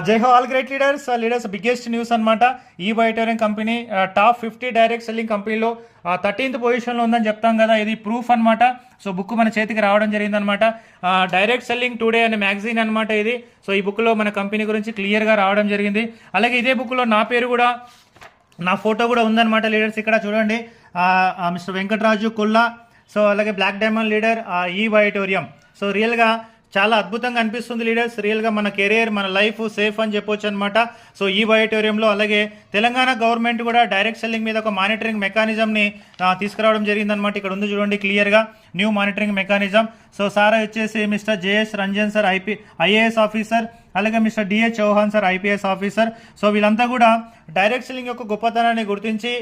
జై హో all great leaders. Leaders biggest news అనమాట. ఈ బయోటోరియం కంపెనీ టాప్ 50 డైరెక్ట్ సెల్లింగ్ కంపెనీలో 13th పొజిషన్లో ఉందని చెప్తాం కదా, ఇది ప్రూఫ్ అనమాట. సో బుక్ మన చేతికి రావడం జరిగిందనమాట. డైరెక్ట్ సెల్లింగ్ టుడే అనే మ్యాగజైన్ అనమాట ఇది. సో ఈ బుక్లో మన కంపెనీ గురించి క్లియర్గా రావడం జరిగింది. అలాగే ఇదే బుక్లో నా పేరు కూడా, నా ఫోటో కూడా ఉందన్నమాట లీడర్స్. ఇక్కడ చూడండి, మిస్టర్ వెంకటరాజు కుల్లా. సో అలాగే బ్లాక్ డైమండ్ లీడర్ ఈ బయోటోరియం. సో రియల్గా చాలా అద్భుతంగా అనిపిస్తుంది లీడర్స్. రియల్గా మన కెరియర్, మన లైఫ్ సేఫ్ అని చెప్పొచ్చు అనమాట. సో ఈ బయోటోరియంలో అలాగే తెలంగాణ గవర్నమెంట్ కూడా డైరెక్ట్ సెల్లింగ్ మీద ఒక మానిటరింగ్ మెకానిజంని తీసుకురావడం జరిగిందనమాట. ఇక్కడ ఉంది చూడండి క్లియర్గా, new monitoring mechanism. So sir వచ్చేసి mister JS Ranjan sir IAS officer, అలాగే mister DH Chauhan sir IPS officer. So వీళ్ళంతా కూడా డైరెక్ట్ సెల్లింగ్ యొక్క గొప్పతనాన్ని గుర్తించి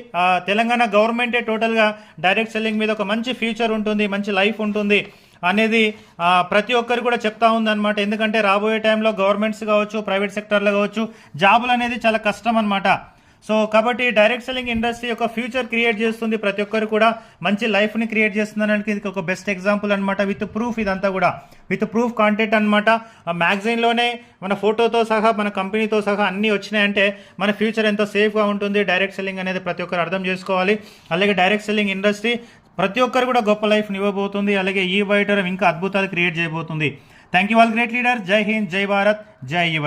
తెలంగాణ గవర్నమెంటే టోటల్గా డైరెక్ట్ సెల్లింగ్ మీద ఒక మంచి ఫ్యూచర్ ఉంటుంది, మంచి లైఫ్ ఉంటుంది అనేది ప్రతి ఒక్కరు కూడా చెప్తా ఉందన్నమాట. ఎందుకంటే రాబోయే టైంలో గవర్నమెంట్స్ కావచ్చు, ప్రైవేట్ సెక్టర్లో కావచ్చు, జాబులు అనేది చాలా కష్టం అనమాట. సో కాబట్టి డైరెక్ట్ సెల్లింగ్ ఇండస్ట్రీ యొక్క ఫ్యూచర్ క్రియేట్ చేస్తుంది, ప్రతి ఒక్కరు కూడా మంచి లైఫ్ని క్రియేట్ చేస్తుందనడానికి ఇది ఒక బెస్ట్ ఎగ్జాంపుల్ అనమాట. విత్ ప్రూఫ్, ఇదంతా కూడా విత్ ప్రూఫ్ కాంటెంట్ అనమాట. ఆ మ్యాగజైన్లోనే మన ఫోటోతో సహా, మన కంపెనీతో సహా అన్నీ వచ్చినాయంటే మన ఫ్యూచర్ ఎంతో సేఫ్గా ఉంటుంది. డైరెక్ట్ సెల్లింగ్ అనేది ప్రతి ఒక్కరు అర్థం చేసుకోవాలి. అలాగే డైరెక్ట్ సెల్లింగ్ ఇండస్ట్రీ ప్రతి ఒక్కరు కూడా గొప్ప లైఫ్ని ఇవ్వబోతుంది. అలాగే ఈ బయోటోరియం ఇంకా అద్భుతాలు క్రియేట్ చేయబోతుంది. Thank you all great leader. జై హింద్, జై భారత్, జై ఈ